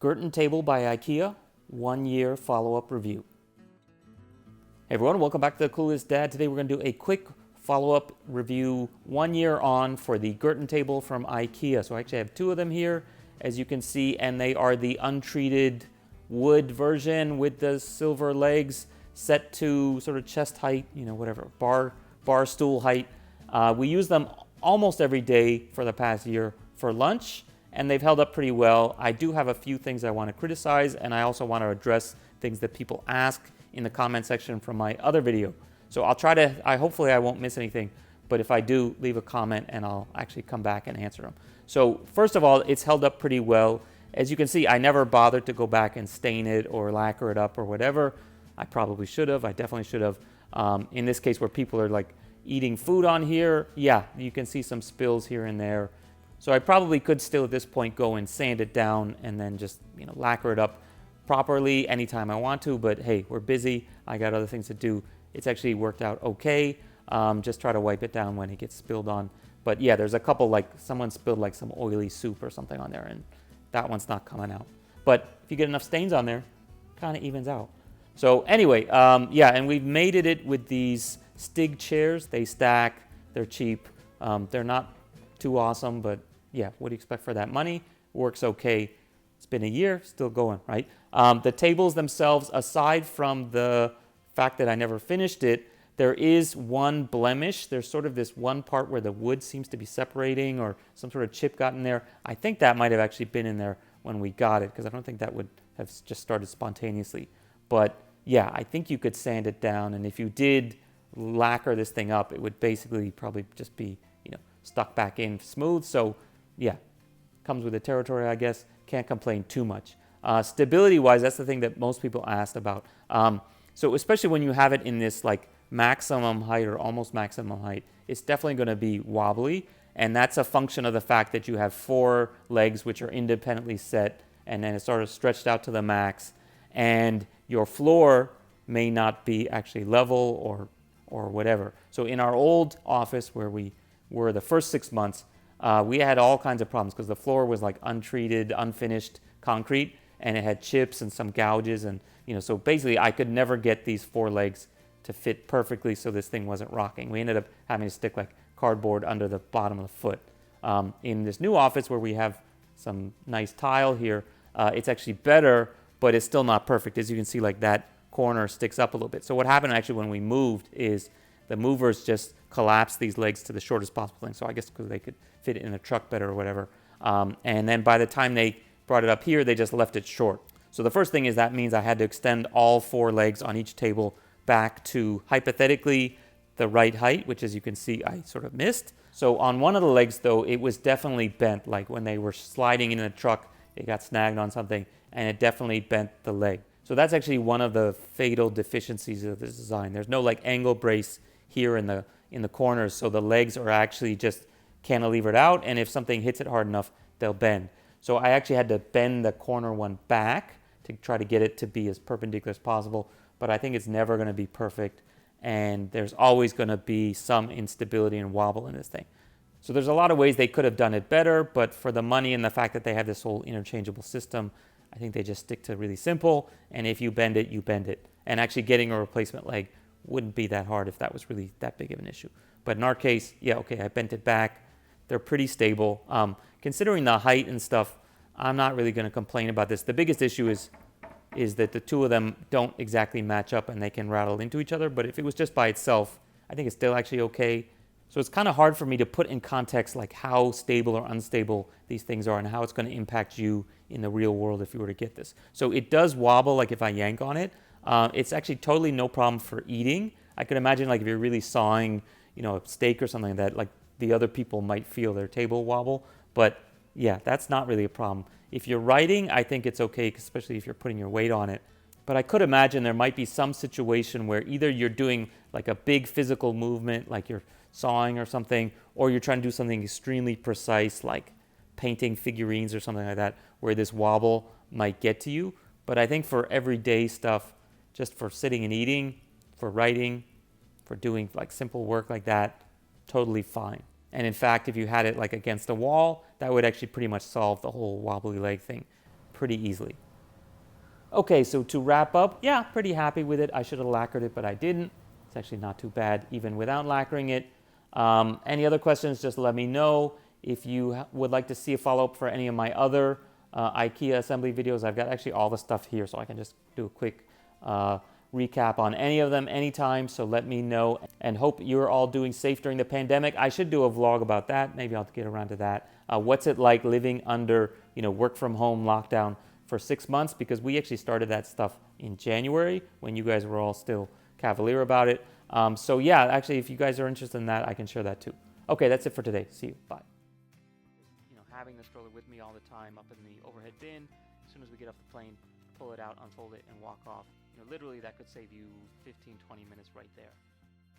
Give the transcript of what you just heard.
GERTON Table by IKEA, 1 year follow-up review. Hey everyone, welcome back to the Clueless Dad. Today we're going to do a quick follow-up review 1 year on for the GERTON table from IKEA. So I actually have two of them here, as you can see, and they are the untreated wood version with the silver legs set to sort of chest height, whatever, bar stool height. We use them almost every day for the past year for lunch, and they've held up pretty well. I do have a few things I want to criticize, and I also want to address things that people ask in the comment section from my other video. So I'll try to, hopefully I won't miss anything, but if I do, leave a comment and I'll actually come back and answer them. So first of all, it's held up pretty well. As you can see, I never bothered to go back and stain it or lacquer it up or whatever. I probably should have, I definitely should have. In this case where people are like eating food on here, yeah, you can see some spills here and there. So I probably could still at this point go and sand it down and then just lacquer it up properly anytime I want to, but hey, we're busy. I got other things to do. It's actually worked out okay. Just try to wipe it down when it gets spilled on. But yeah, there's a couple, like someone spilled like some oily soup or something on there, and that one's not coming out. But if you get enough stains on there, kind of evens out. So anyway, yeah, and we've mated it with these STIG chairs. They stack, they're cheap. They're not too awesome, but yeah, what do you expect for that money? Works okay. It's been a year, still going, right? The tables themselves, aside from the fact that I never finished it, there is one blemish. There's sort of this one part where the wood seems to be separating or some sort of chip got in there. I think that might have actually been in there when we got it, because I don't think that would have just started spontaneously. But yeah, I think you could sand it down, and if you did lacquer this thing up, it would basically probably just be, stuck back in smooth. So yeah, comes with the territory, I guess. Can't complain too much. Stability-wise, that's the thing that most people asked about. So especially when you have it in this like maximum height or almost maximum height, it's definitely going to be wobbly, and that's a function of the fact that you have 4 legs which are independently set, and then it's sort of stretched out to the max, and your floor may not be actually level or whatever. So in our old office where we were the first 6 months, we had all kinds of problems because the floor was like untreated, unfinished concrete, and it had chips and some gouges, and so basically I could never get these 4 legs to fit perfectly so this thing wasn't rocking. We ended up having to stick like cardboard under the bottom of the foot. In this new office where we have some nice tile here, it's actually better, but it's still not perfect. As you can see, like that corner sticks up a little bit. So what happened actually when we moved is the movers just collapsed these legs to the shortest possible thing. So I guess because they could fit it in a truck better or whatever. And then by the time they brought it up here, they just left it short. So the first thing is that means I had to extend all 4 legs on each table back to hypothetically the right height, which as you can see, I sort of missed. So on one of the legs though, it was definitely bent. Like when they were sliding in a truck, it got snagged on something and it definitely bent the leg. So that's actually one of the fatal deficiencies of this design. There's no like angle brace here in the corners, so the legs are actually just cantilevered out, and if something hits it hard enough, they'll bend. So I actually had to bend the corner one back to try to get it to be as perpendicular as possible, but I think it's never going to be perfect, and there's always going to be some instability and wobble in this thing. So there's a lot of ways they could have done it better, but for the money and the fact that they have this whole interchangeable system, I think they just stick to really simple, and if you bend it, you bend it. And actually getting a replacement leg wouldn't be that hard if that was really that big of an issue. But in our case, yeah, okay, I bent it back. They're pretty stable. Considering the height and stuff, I'm not really going to complain about this. The biggest issue is that the two of them don't exactly match up and they can rattle into each other. But if it was just by itself, I think it's still actually okay. So it's kind of hard for me to put in context like how stable or unstable these things are and how it's going to impact you in the real world if you were to get this. So it does wobble like if I yank on it. It's actually totally no problem for eating. I could imagine like if you're really sawing, a steak or something like that, like the other people might feel their table wobble. But yeah, that's not really a problem. If you're writing, I think it's okay, especially if you're putting your weight on it. But I could imagine there might be some situation where either you're doing like a big physical movement, like you're sawing or something, or you're trying to do something extremely precise, like painting figurines or something like that, where this wobble might get to you. But I think for everyday stuff, just for sitting and eating, for writing, for doing like simple work like that, totally fine. And in fact, if you had it like against a wall, that would actually pretty much solve the whole wobbly leg thing pretty easily. Okay, so to wrap up, yeah, pretty happy with it. I should have lacquered it, but I didn't. It's actually not too bad, even without lacquering it. Any other questions, just let me know. If you would like to see a follow-up for any of my other IKEA assembly videos, I've got actually all the stuff here, so I can just do a quick recap on any of them anytime, so let me know. And hope you're all doing safe during the pandemic. I should do a vlog about that. Maybe I'll get around to that. What's it like living under, work from home lockdown for 6 months? Because we actually started that stuff in January when you guys were all still cavalier about it. So yeah, actually, if you guys are interested in that, I can share that too. Okay, that's it for today. See you. Bye. Having the stroller with me all the time up in the overhead bin. As soon as we get off the plane, pull it out, unfold it, and walk off. Literally, that could save you 15, 20 minutes right there.